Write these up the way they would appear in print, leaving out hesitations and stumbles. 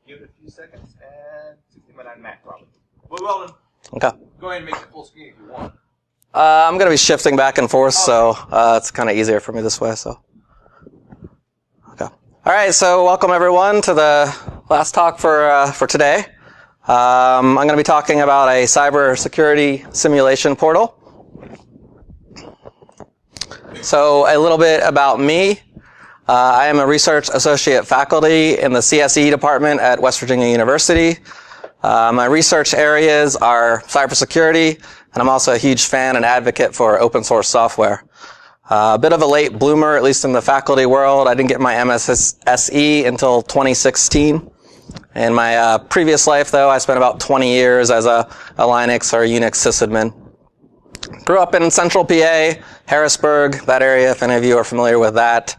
give it a few seconds and 16:09 Mac probably. Well, Weldon, Okay. go ahead and make it full screen if you want. I'm going to be shifting back and forth, so it's kind of easier for me this way. So, okay. All right. So, welcome everyone to the last talk for today. I'm going to be talking about a cybersecurity simulation portal. So, a little bit about me. I am a research associate faculty in the CSE department at West Virginia University. My research areas are cybersecurity, and I'm also a huge fan and advocate for open source software. A bit of a late bloomer, at least in the faculty world. I didn't get my MSSE until 2016. In my previous life, though, I spent about 20 years as a Linux or Unix sysadmin. Grew up in central PA, Harrisburg, that area, if any of you are familiar with that.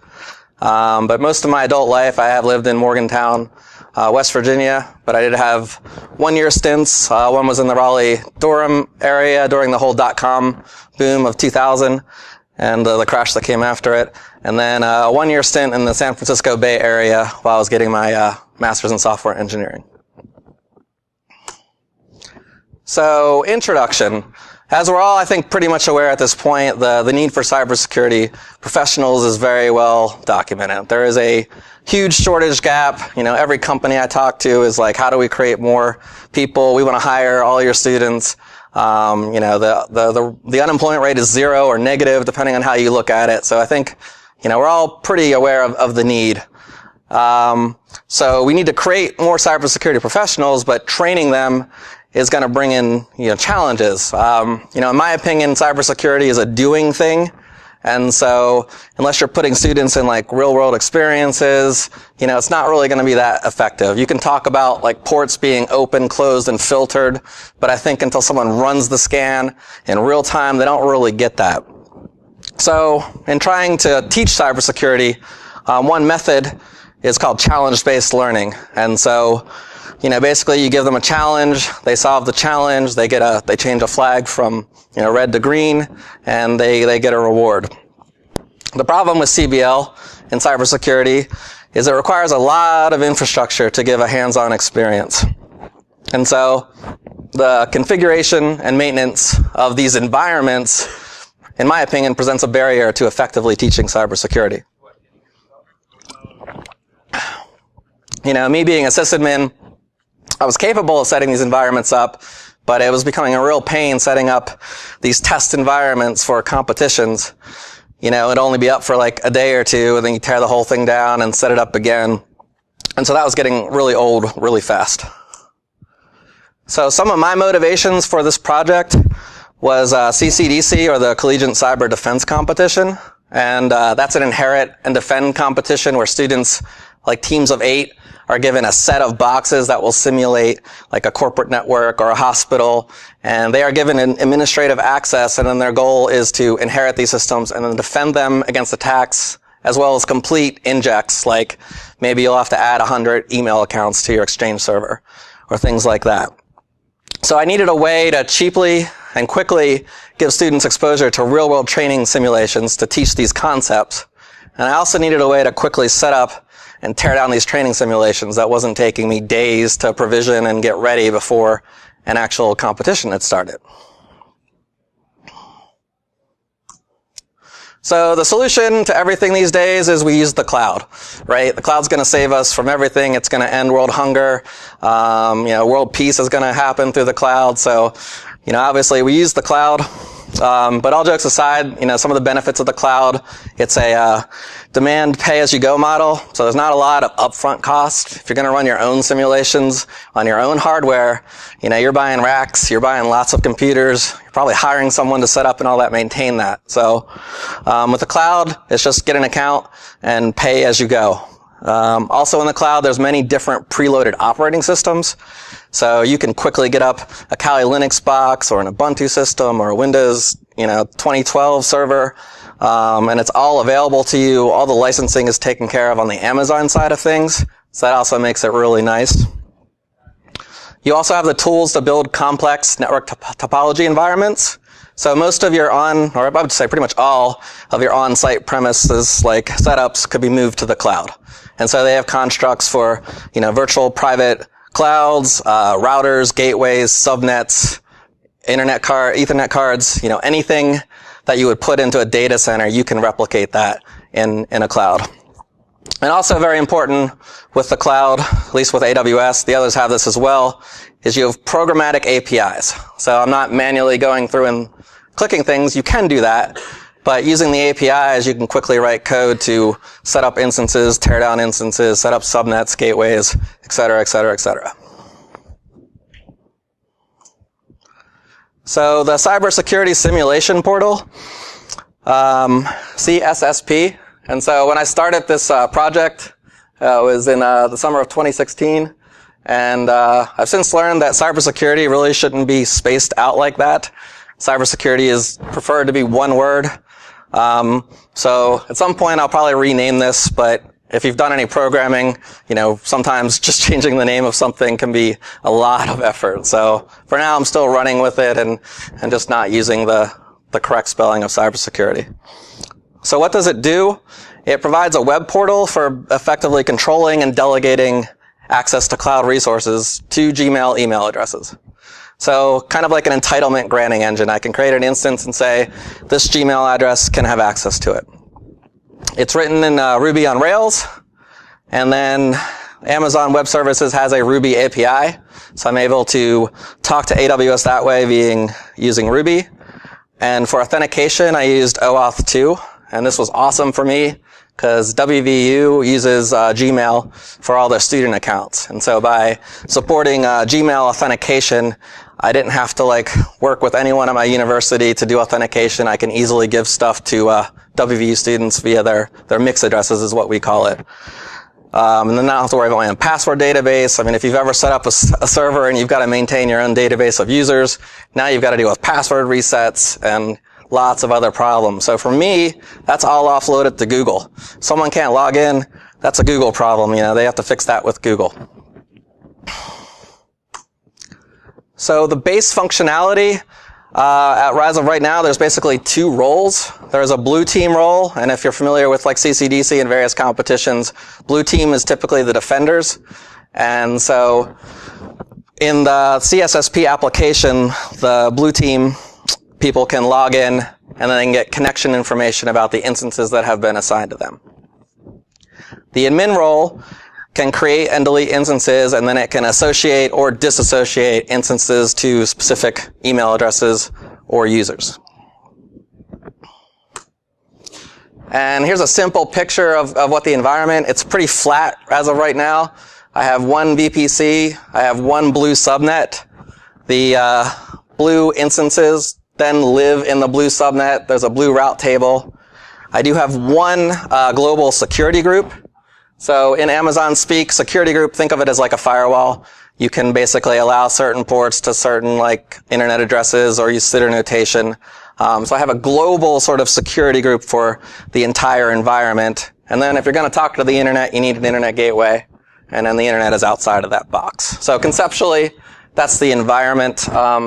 But most of my adult life, I have lived in Morgantown, West Virginia, but I did have 1-year stints. One was in the Raleigh-Durham area during the whole .com boom of 2000 and the crash that came after it. And then a 1-year stint in the San Francisco Bay Area while I was getting my master's in software engineering. So, introduction. As we're all, I think, pretty much aware at this point, the need for cybersecurity professionals is very well documented. There is a huge shortage gap. You know, every company I talk to is like, how do we create more people? We want to hire all your students. You know, the unemployment rate is 0 or negative, depending on how you look at it. So I think, you know, we're all pretty aware of the need. So we need to create more cybersecurity professionals, but training them is going to bring in, you know, challenges. You know, in my opinion, cybersecurity is a doing thing. And so unless you're putting students in like real world experiences, you know, it's not really going to be that effective. You can talk about like ports being open, closed, and filtered, but I think until someone runs the scan in real time, they don't really get that. So in trying to teach cybersecurity, one method is called challenge-based learning. And so, you know, basically you give them a challenge, they solve the challenge, they change a flag from, you know, red to green, and they get a reward. The problem with CBL in cybersecurity is it requires a lot of infrastructure to give a hands-on experience. And so the configuration and maintenance of these environments, in my opinion, presents a barrier to effectively teaching cybersecurity. You know, me being a sysadmin, I was capable of setting these environments up, but it was becoming a real pain setting up these test environments for competitions. You know, it'd only be up for like a day or two, and then you tear the whole thing down and set it up again. And so that was getting really old really fast. So some of my motivations for this project was CCDC, or the Collegiate Cyber Defense Competition. And that's an inherit and defend competition where students, like teams of 8, are given a set of boxes that will simulate like a corporate network or a hospital, and they are given an administrative access, and then their goal is to inherit these systems and then defend them against attacks, as well as complete injects, like maybe you'll have to add 100 email accounts to your Exchange server, or things like that. So I needed a way to cheaply and quickly give students exposure to real-world training simulations to teach these concepts, and I also needed a way to quickly set up and tear down these training simulations that wasn't taking me days to provision and get ready before an actual competition had started. So the solution to everything these days is we use the cloud, right? The cloud's going to save us from everything. It's going to end world hunger. You know, world peace is going to happen through the cloud. So, you know, obviously we use the cloud. But all jokes aside, you know, some of the benefits of the cloud, it's a demand pay-as-you-go model, so there's not a lot of upfront cost. If you're going to run your own simulations on your own hardware, you know, you're buying racks, you're buying lots of computers, you're probably hiring someone to set up and all that, maintain that. So with the cloud, it's just get an account and pay as you go. Also in the cloud, there's many different preloaded operating systems. So you can quickly get up a Kali Linux box or an Ubuntu system or a Windows, you know, 2012 server, and it's all available to you. All the licensing is taken care of on the Amazon side of things. So that also makes it really nice. You also have the tools to build complex network topology environments. So most of your or I would say pretty much all of your on-site premises like setups could be moved to the cloud. And so they have constructs for, virtual private clouds, routers, gateways, subnets, Ethernet cards, anything that you would put into a data center, you can replicate that in a cloud. And also very important with the cloud, at least with AWS, the others have this as well, is you have programmatic APIs. So I'm not manually going through and clicking things. You can do that. But using the APIs, you can quickly write code to set up instances, tear down instances, set up subnets, gateways, et cetera, et cetera, et cetera. So the cybersecurity simulation portal, CSSP. And so when I started this project, it was in the summer of 2016. And I've since learned that cybersecurity really shouldn't be spaced out like that. Cybersecurity is preferred to be one word. So at some point I'll probably rename this, but if you've done any programming, sometimes just changing the name of something can be a lot of effort. So for now I'm still running with it and just not using the correct spelling of cybersecurity. So what does it do? It provides a web portal for effectively controlling and delegating access to cloud resources to Gmail email addresses. So kind of like an entitlement granting engine. I can create an instance and say, this Gmail address can have access to it. It's written in Ruby on Rails, and then Amazon Web Services has a Ruby API, so I'm able to talk to AWS that way using Ruby. And for authentication, I used OAuth 2, and this was awesome for me because WVU uses Gmail for all their student accounts. And so by supporting Gmail authentication, I didn't have to work with anyone at my university to do authentication. I can easily give stuff to WVU students via their mix addresses is what we call it. And then I don't have to worry about my own password database. I mean, if you've ever set up a server and you've got to maintain your own database of users, now you've got to deal with password resets and lots of other problems. So for me, that's all offloaded to Google. Someone can't log in, that's a Google problem. They have to fix that with Google. So the base functionality at Rise of right now, there's basically two roles. There's a blue team role, and if you're familiar with CCDC and various competitions, blue team is typically the defenders. And so in the CSSP application, the blue team people can log in and then they can get connection information about the instances that have been assigned to them. The admin role can create and delete instances, and then it can associate or disassociate instances to specific email addresses or users. And here's a simple picture of what the environment. It's pretty flat as of right now. I have one VPC. I have one blue subnet. The blue instances then live in the blue subnet. There's a blue route table. I do have one global security group. So in Amazon speak, security group, think of it as like a firewall. You can basically allow certain ports to certain internet addresses or use sitter notation. So I have a global sort of security group for the entire environment. And then if you're going to talk to the internet, you need an internet gateway. And then the internet is outside of that box. So conceptually, that's the environment.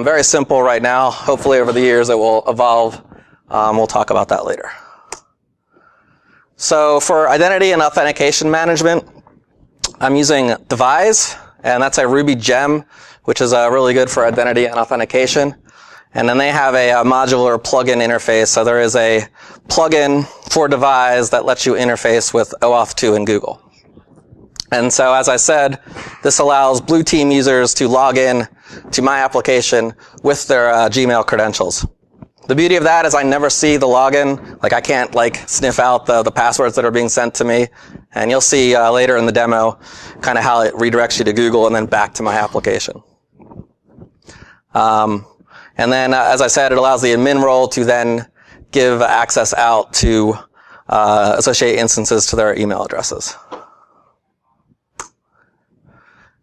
Very simple right now. Hopefully over the years it will evolve. We'll talk about that later. So for identity and authentication management, I'm using Devise, and that's a Ruby gem, which is really good for identity and authentication. And then they have a modular plugin interface. So there is a plugin for Devise that lets you interface with OAuth 2 and Google. And so as I said, this allows blue team users to log in to my application with their Gmail credentials. The beauty of that is I never see the login. I can't sniff out the passwords that are being sent to me. And you'll see later in the demo kind of how it redirects you to Google and then back to my application. And then, as I said, it allows the admin role to then give access out to associate instances to their email addresses.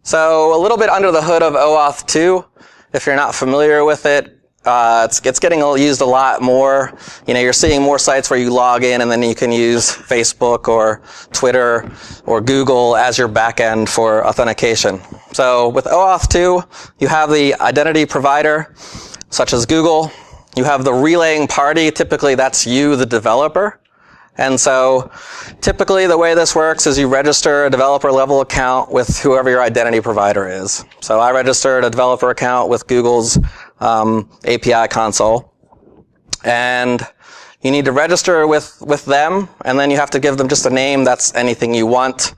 So a little bit under the hood of OAuth 2, if you're not familiar with it, it's getting used a lot more. You're seeing more sites where you log in and then you can use Facebook or Twitter or Google as your backend for authentication. So with OAuth 2, you have the identity provider, such as Google. You have the relaying party. Typically, that's you, the developer. And so typically the way this works is you register a developer level account with whoever your identity provider is. So I registered a developer account with Google's API console. And you need to register with them, and then you have to give them just a name that's anything you want.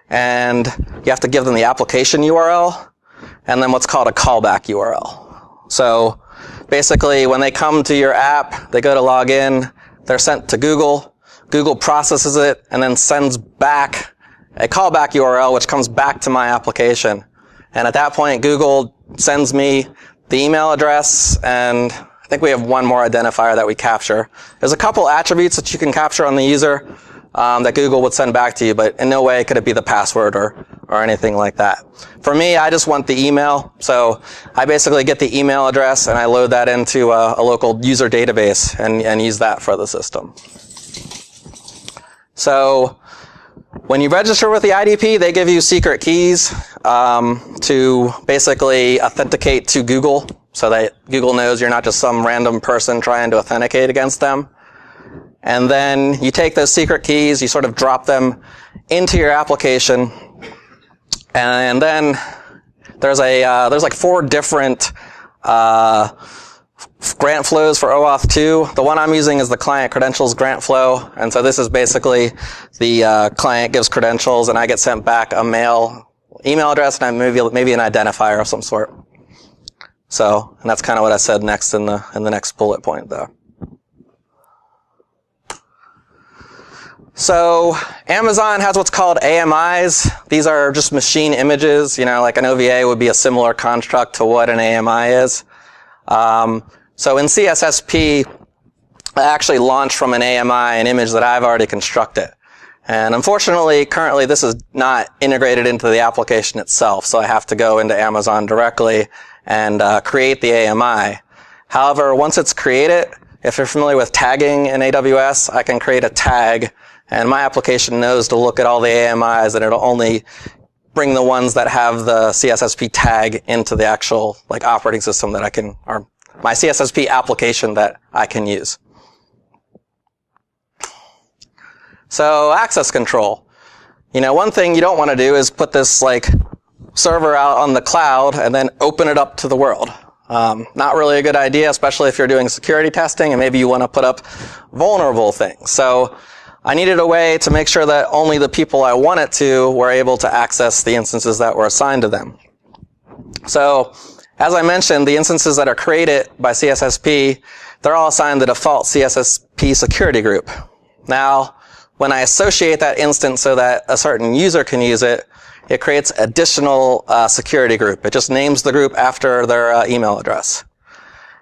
And you have to give them the application URL, and then what's called a callback URL. So basically, when they come to your app, they go to log in, they're sent to Google. Google processes it and then sends back a callback URL, which comes back to my application. And at that point, Google sends me the email address, and I think we have one more identifier that we capture. There's a couple attributes that you can capture on the user that Google would send back to you, but in no way could it be the password or anything like that. For me, I just want the email, so I basically get the email address and I load that into a local user database and use that for the system. So when you register with the IDP, they give you secret keys to basically authenticate to Google so that Google knows you're not just some random person trying to authenticate against them. And then you take those secret keys, you sort of drop them into your application, and then there's like 4 different grant flows for OAuth 2. The one I'm using is the client credentials grant flow, and so this is basically the client gives credentials, and I get sent back a mail email address and maybe an identifier of some sort. So, and that's kind of what I said next in the next bullet point, though. So Amazon has what's called AMIs. These are just machine images. You know, like an OVA would be a similar construct to what an AMI is. So in CSSP, I actually launched from an AMI an image that I've already constructed. And unfortunately, currently this is not integrated into the application itself, so I have to go into Amazon directly and create the AMI. However, once it's created, if you're familiar with tagging in AWS, I can create a tag, and my application knows to look at all the AMIs, and it'll only bring the ones that have the CSSP tag into the actual like operating system that I can, or my CSSP application that I can use. So access control. You know, one thing you don't want to do is put this like server out on the cloud and then open it up to the world. Not really a good idea, especially if you're doing security testing and maybe you want to put up vulnerable things. So I needed a way to make sure that only the people I wanted to were able to access the instances that were assigned to them. So, as I mentioned, the instances that are created by CSSP, they're all assigned the default CSSP security group. Now, when I associate that instance so that a certain user can use it, it creates additional security group. It just names the group after their email address.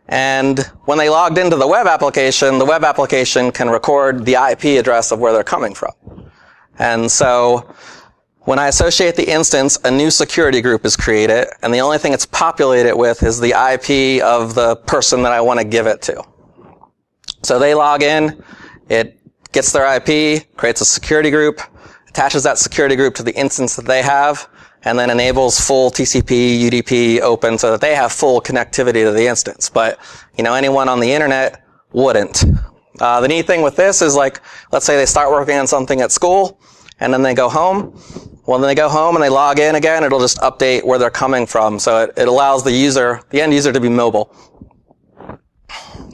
And when they logged into the web application can record the IP address of where they're coming from. And so when I associate the instance, a new security group is created, and the only thing it's populated with is the IP of the person that I want to give it to. So they log in, it gets their IP, creates a security group, attaches that security group to the instance that they have, and then enables full TCP, UDP open so that they have full connectivity to the instance. But, you know, anyone on the internet wouldn't. The neat thing with this is, like, let's say they start working on something at school, and then they go home. Well, then they go home and they log in again, it'll just update where they're coming from. So it allows the end user to be mobile.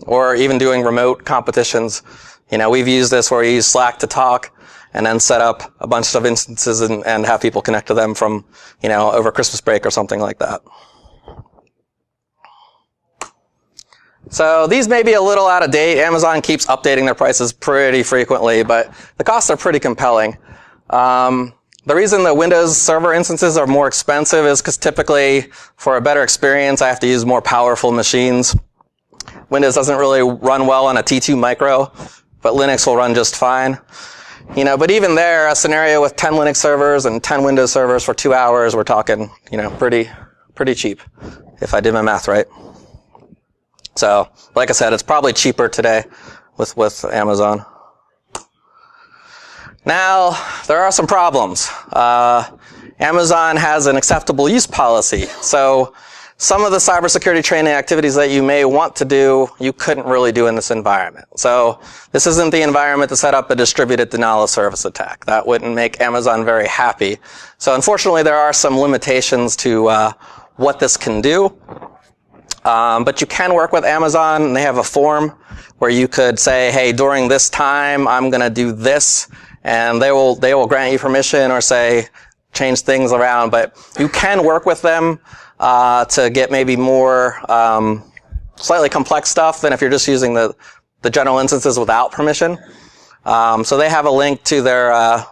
Or even doing remote competitions. You know, we've used this where we use Slack to talk, and then set up a bunch of instances and have people connect to them from, you know, over Christmas break or something like that. So these may be a little out of date. Amazon keeps updating their prices pretty frequently, but the costs are pretty compelling. The reason the Windows Server instances are more expensive is because typically, for a better experience, I have to use more powerful machines. Windows doesn't really run well on a T2 Micro, but Linux will run just fine. You know, but even there, a scenario with 10 Linux servers and 10 Windows servers for 2 hours, we're talking, you know, pretty cheap, if I did my math right. So, like I said, it's probably cheaper today with Amazon. Now, there are some problems. Amazon has an acceptable use policy. So some of the cybersecurity training activities that you may want to do, you couldn't really do in this environment. So this isn't the environment to set up a distributed denial of service attack. That wouldn't make Amazon very happy. So unfortunately, there are some limitations to what this can do. But you can work with Amazon, and they have a form where you could say, hey, during this time, I'm going to do this, and they will grant you permission or say, change things around. But you can work with them to get maybe more slightly complex stuff than if you're just using the general instances without permission. So they have a link to their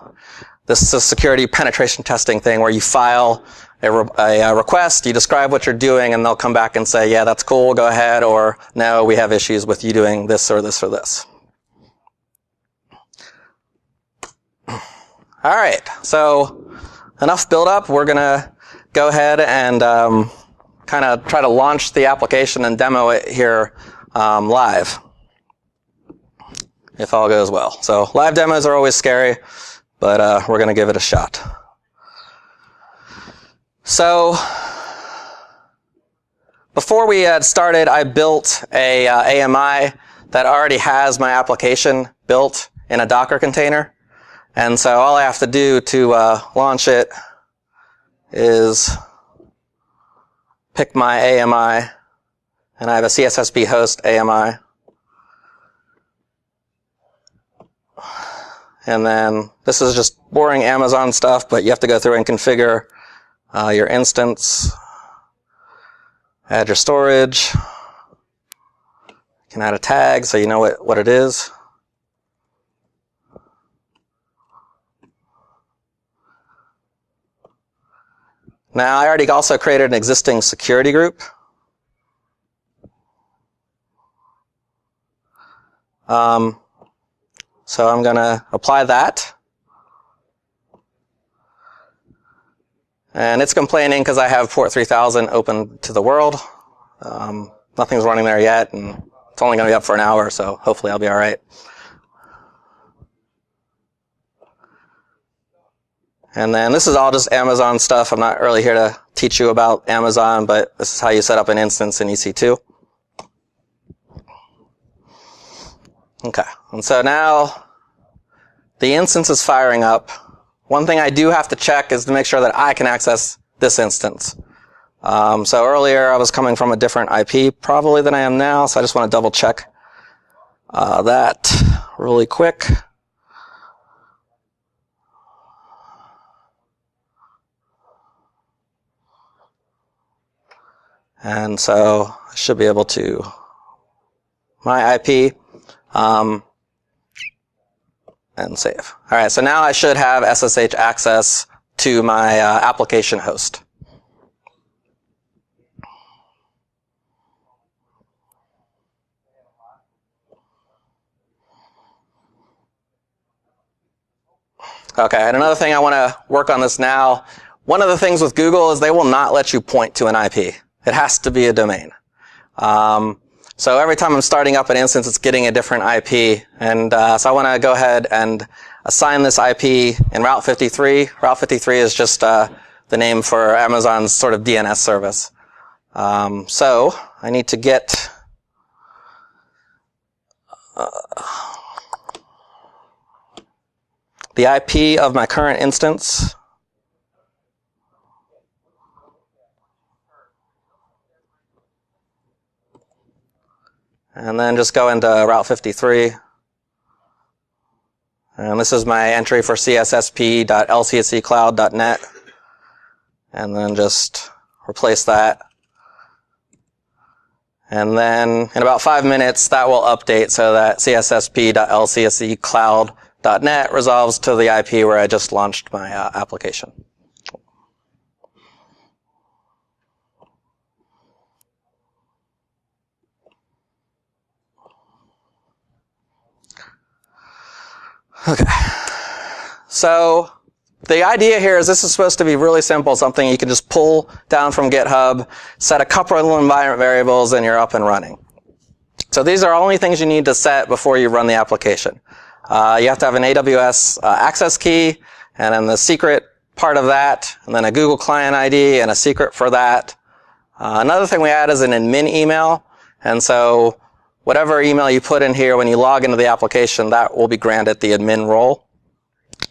this security penetration testing thing where you file a request, you describe what you're doing, and they'll come back and say, yeah, that's cool, go ahead, or no, we have issues with you doing this or this or this. All right, so enough build up. We're going to go ahead and kind of try to launch the application and demo it here live, if all goes well. So live demos are always scary, but we're going to give it a shot. So before we had started, I built a AMI that already has my application built in a Docker container. And so all I have to do to launch it is pick my AMI, and I have a CSSP host AMI. And then this is just boring Amazon stuff, but you have to go through and configure your instance, add your storage. You can add a tag so you know what it is. Now, I already also created an existing security group. So I'm going to apply that. And it's complaining because I have port 3000 open to the world. Nothing's running there yet, and it's only going to be up for an hour, so hopefully I'll be all right. And then this is all just Amazon stuff. I'm not really here to teach you about Amazon, but this is how you set up an instance in EC2. Okay, and so now the instance is firing up. One thing I do have to check is to make sure that I can access this instance. So earlier I was coming from a different IP probably than I am now, so I just want to double check that really quick. And so I should be able to, my IP, and save. All right, so now I should have SSH access to my application host. Okay, and another thing I want to work on this now. One of the things with Google is they will not let you point to an IP. It has to be a domain. So every time I'm starting up an instance, it's getting a different IP. And so I want to go ahead and assign this IP in Route 53. Route 53 is just the name for Amazon's sort of DNS service. So I need to get the IP of my current instance. And then just go into Route 53. And this is my entry for cssp.lcsccloud.net. And then just replace that. And then in about 5 minutes, that will update so that cssp.lcsccloud.net resolves to the IP where I just launched my application. Okay, so the idea here is this is supposed to be really simple, something you can just pull down from GitHub, set a couple of environment variables, and you're up and running. So these are only things you need to set before you run the application. You have to have an AWS access key, and then the secret part of that, and then a Google client ID and a secret for that. Another thing we add is an admin email. And so whatever email you put in here when you log into the application, that will be granted the admin role.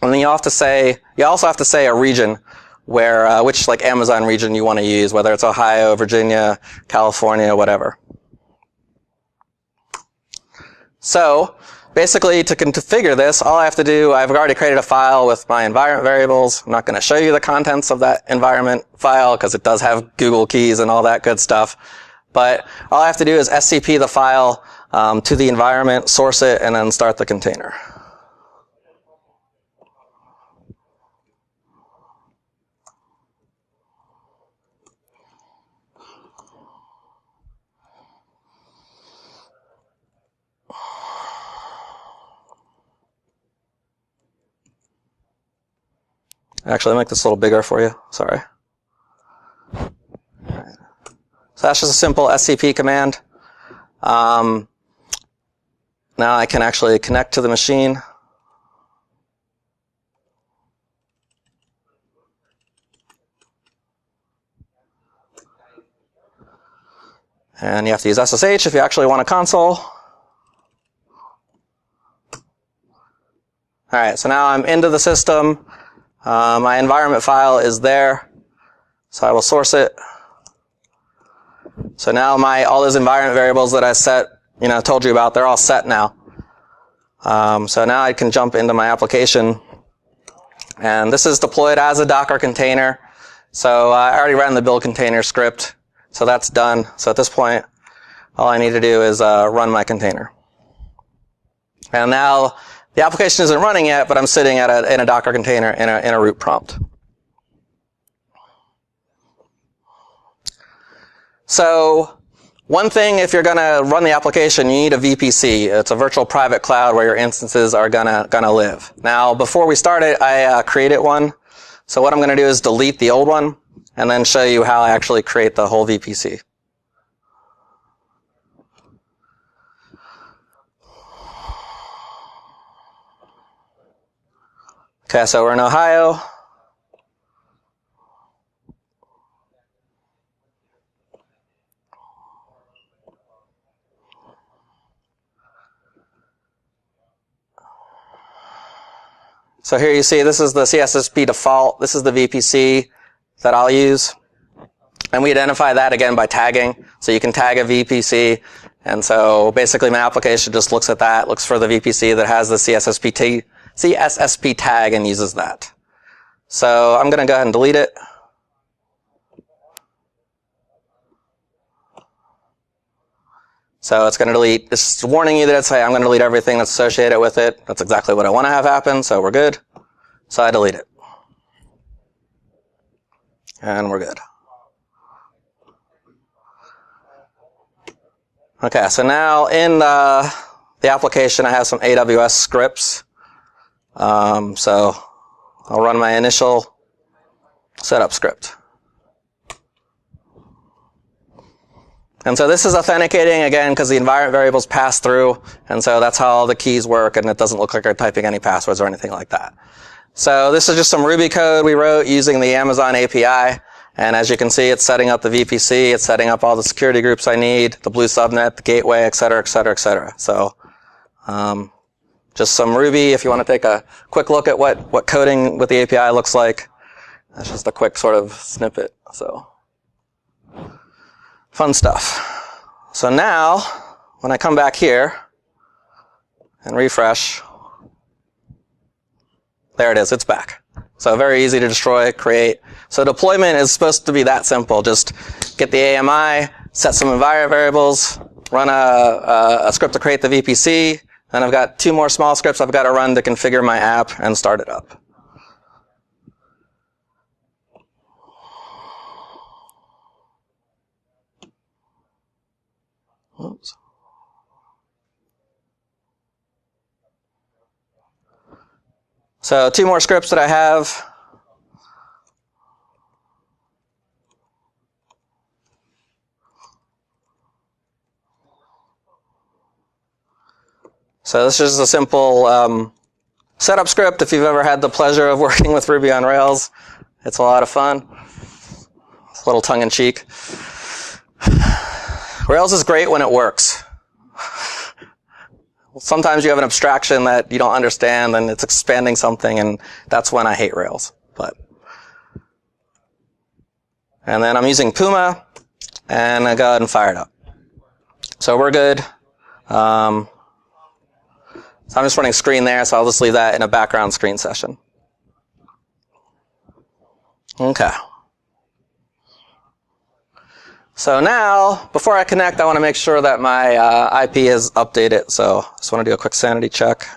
And then you also have to say a region where, which like Amazon region you want to use, whether it's Ohio, Virginia, California, whatever. So basically to configure this, all I have to do, I've already created a file with my environment variables. I'm not going to show you the contents of that environment file because it does have Google keys and all that good stuff. But all I have to do is SCP the file to the environment, source it, and then start the container. Actually, I'll make this a little bigger for you. Sorry. So that's just a simple SCP command. Now I can actually connect to the machine. And you have to use SSH if you actually want a console. Alright, so now I'm into the system. My environment file is there. So I will source it. So now all those environment variables that I told you about, they're all set now. So now I can jump into my application. And this is deployed as a Docker container. So I already ran the build container script. So that's done. So at this point, all I need to do is run my container. And now the application isn't running yet, but I'm sitting in a Docker container in a root prompt. So one thing, if you're going to run the application, you need a VPC. It's a virtual private cloud where your instances are gonna live. Now, before we start it, I created one. So what I'm going to do is delete the old one and then show you how I actually create the whole VPC. Okay, so we're in Ohio. So here you see this is the CSSP default. This is the VPC that I'll use. And we identify that again by tagging. So you can tag a VPC. And so basically my application just looks at that, looks for the VPC that has the CSSP tag and uses that. So I'm going to go ahead and delete it. So it's going to delete, it's warning you that it's saying I'm going to delete everything that's associated with it. That's exactly what I want to have happen, so we're good. So I delete it. And we're good. Okay, so now in the application I have some AWS scripts. So I'll run my initial setup script. And so this is authenticating, again, because the environment variables pass through, and so that's how all the keys work, and it doesn't look like you're typing any passwords or anything like that. So this is just some Ruby code we wrote using the Amazon API, and as you can see, it's setting up the VPC, it's setting up all the security groups I need, the blue subnet, the gateway, et cetera, et cetera, et cetera. So just some Ruby if you want to take a quick look at what coding with the API looks like. That's just a quick sort of snippet, so fun stuff. So now, when I come back here and refresh, there it is, it's back. So very easy to destroy, create. So deployment is supposed to be that simple. Just get the AMI, set some environment variables, run a script to create the VPC, and I've got 2 more small scripts I've got to run to configure my app and start it up. Oops. So 2 more scripts that I have. So this is a simple setup script. If you've ever had the pleasure of working with Ruby on Rails, it's a lot of fun. It's a little tongue-in-cheek. Rails is great when it works. Sometimes you have an abstraction that you don't understand and it's expanding something, and that's when I hate Rails. And then I'm using Puma, and I go ahead and fire it up. So we're good. So I'm just running screen there, so I'll just leave that in a background screen session. Okay. So now, before I connect, I want to make sure that my IP is updated. So I just want to do a quick sanity check.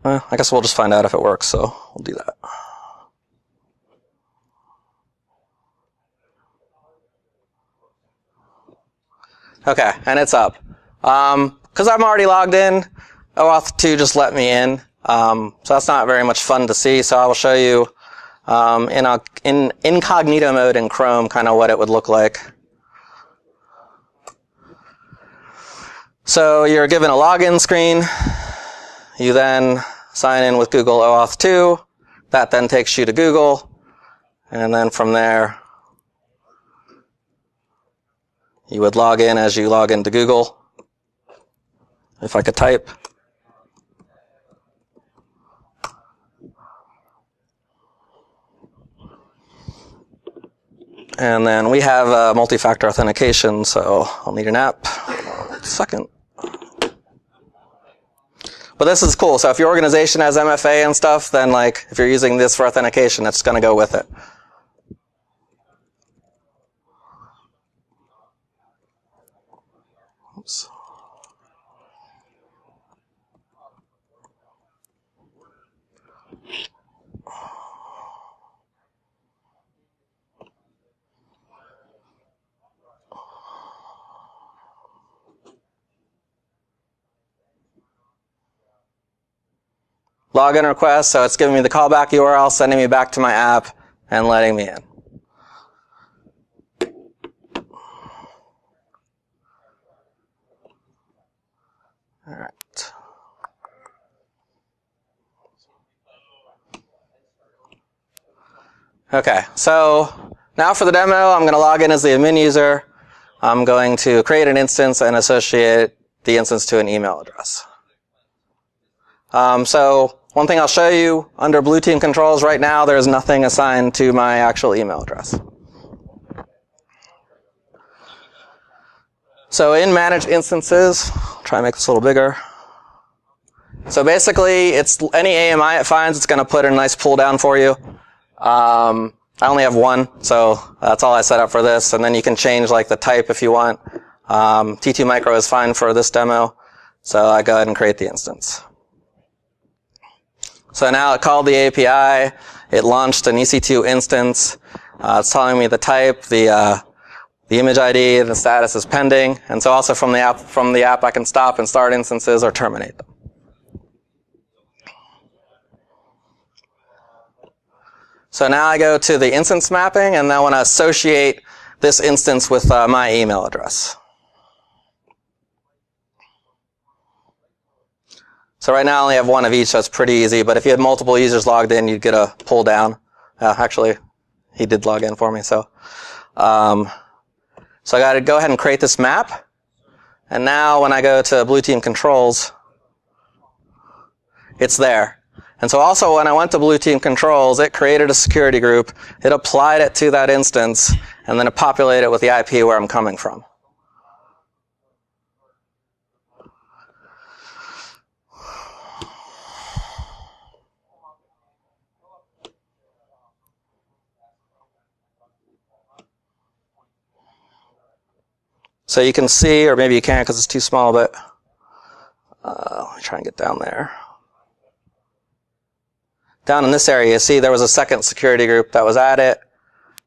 I guess we'll just find out if it works, so we'll do that. Okay, and it's up. Because I'm already logged in, OAuth 2 just let me in. So that's not very much fun to see, so I will show you in incognito mode in Chrome kind of what it would look like. So you're given a login screen. You then sign in with Google OAuth 2. That then takes you to Google. And then from there, you would log in as you log into Google. If I could type. And then we have multi-factor authentication, so I'll need an app. Second. But this is cool. So if your organization has MFA and stuff, then like if you're using this for authentication, it's going to go with it. Oops. Login request, so it's giving me the callback URL, sending me back to my app, and letting me in. All right. Okay, so now for the demo, I'm going to log in as the admin user. I'm going to create an instance and associate the instance to an email address. So one thing I'll show you, under Blue Team controls right now, there's nothing assigned to my actual email address. So in Manage Instances, I'll try and make this a little bigger. So basically, it's any AMI it finds, it's going to put in a nice pull down for you. I only have one, so that's all I set up for this. And then you can change like the type if you want. T2 Micro is fine for this demo, so I go ahead and create the instance. So now it called the API, it launched an EC2 instance, it's telling me the type, the image ID, the status is pending, and so also from the app I can stop and start instances or terminate them. So now I go to the instance mapping, and I want to associate this instance with my email address. So right now I only have one of each, so it's pretty easy. But if you had multiple users logged in, you'd get a pull down. Actually, he did log in for me. So I got to go ahead and create this map. And now when I go to Blue Team controls, it's there. And so also when I went to Blue Team controls, it created a security group. It applied it to that instance, and then it populated it with the IP where I'm coming from. So you can see, or maybe you can't because it's too small, but let me try and get down there. Down in this area, you see there was a second security group that was at it,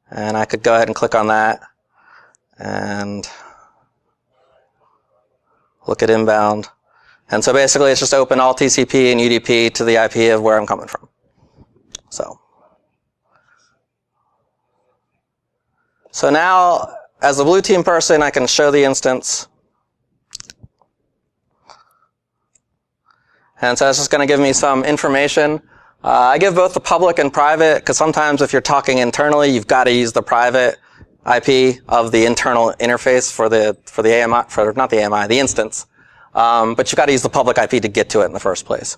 and I could go ahead and click on that and look at inbound. And so basically it's just open all TCP and UDP to the IP of where I'm coming from. So now, as a Blue Team person, I can show the instance. And so it's just going to give me some information I give both the public and private, because sometimes if you're talking internally, you've got to use the private IP of the internal interface for the AMI, not the AMI, the instance. But you've got to use the public IP to get to it in the first place.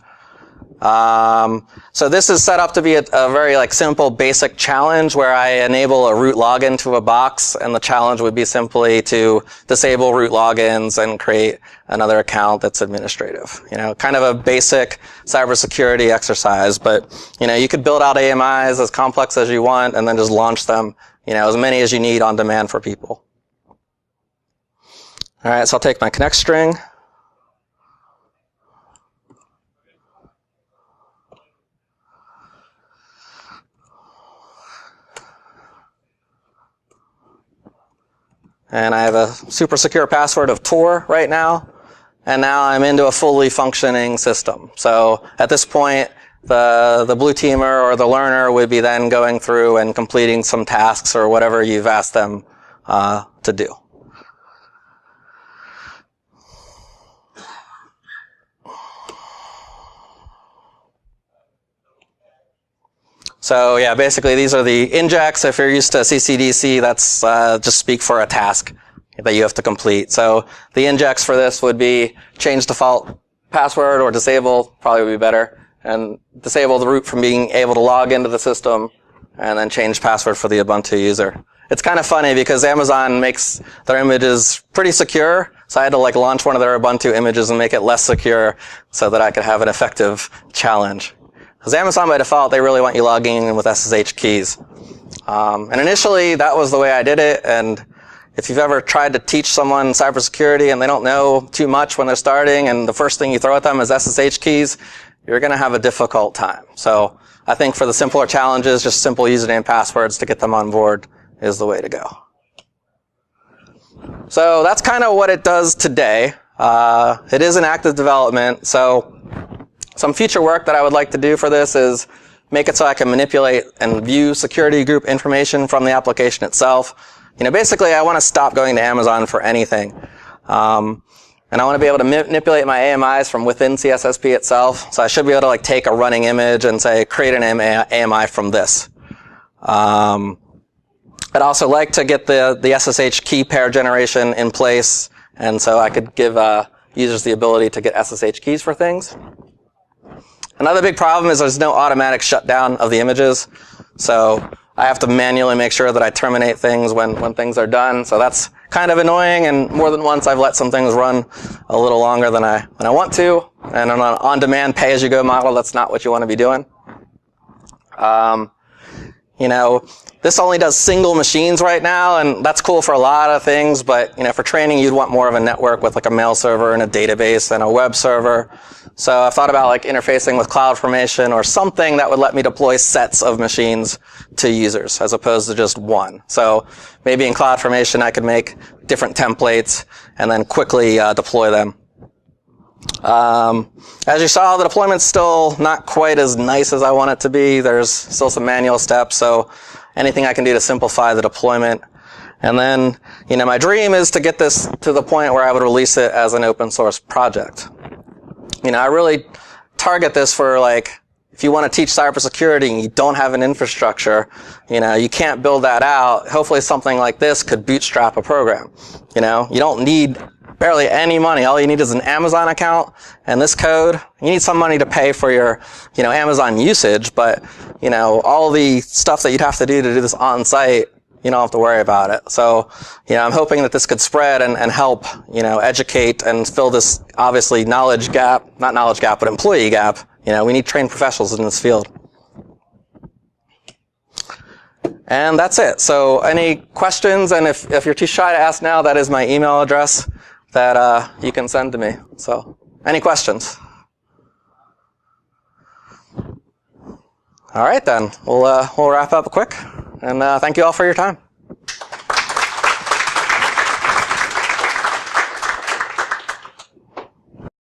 So this is set up to be a very simple basic challenge where I enable a root login to a box, and the challenge would be simply to disable root logins and create another account that's administrative. Kind of a basic cybersecurity exercise, but you could build out AMIs as complex as you want and then just launch them, as many as you need on demand for people. All right, so I'll take my connect string. And I have a super secure password of Tor right now. And now I'm into a fully functioning system. So at this point, the blue teamer or the learner would be then going through and completing some tasks or whatever you've asked them to do. So yeah, basically these are the injects. If you're used to CCDC, that's just speak for a task that you have to complete. So the injects for this would be change default password or disable, probably would be better, and disable the root from being able to log into the system, and then change password for the Ubuntu user. It's kind of funny because Amazon makes their images pretty secure, so I had to launch one of their Ubuntu images and make it less secure so that I could have an effective challenge. Because Amazon, by default, they really want you logging in with SSH keys. And initially, that was the way I did it. And if you've ever tried to teach someone cybersecurity and they don't know too much when they're starting, and the first thing you throw at them is SSH keys, you're going to have a difficult time. So I think for the simpler challenges, just simple username passwords to get them on board is the way to go. So that's kind of what it does today. It is in active development. So some future work that I would like to do for this is make it so I can manipulate and view security group information from the application itself. Basically I want to stop going to Amazon for anything. And I want to be able to manipulate my AMIs from within CSSP itself. So I should be able to take a running image and say, create an AMI from this. I'd also like to get the SSH key pair generation in place. And so I could give users the ability to get SSH keys for things. Another big problem is there's no automatic shutdown of the images. So I have to manually make sure that I terminate things when things are done. So that's kind of annoying, and more than once I've let some things run a little longer than I want to. And on an on-demand pay-as-you-go model, that's not what you want to be doing. This only does single machines right now, and that's cool for a lot of things, but for training you'd want more of a network with a mail server and a database and a web server. So I've thought about interfacing with CloudFormation or something that would let me deploy sets of machines to users as opposed to just one. So maybe in CloudFormation I could make different templates and then quickly deploy them. As you saw, the deployment's still not quite as nice as I want it to be. There's still some manual steps, so anything I can do to simplify the deployment. And then, my dream is to get this to the point where I would release it as an open source project. I really target this for if you want to teach cybersecurity and you don't have an infrastructure, you can't build that out. Hopefully something like this could bootstrap a program. You don't need barely any money. All you need is an Amazon account and this code. You need some money to pay for your, Amazon usage, but, all the stuff that you'd have to do this on site, you don't have to worry about it. So, I'm hoping that this could spread and help, educate and fill this obviously knowledge gap, not knowledge gap, but employee gap. We need trained professionals in this field. And that's it. So any questions? And if you're too shy to ask now, that is my email address that you can send to me. So any questions? All right, then. We'll wrap up quick. And thank you all for your time.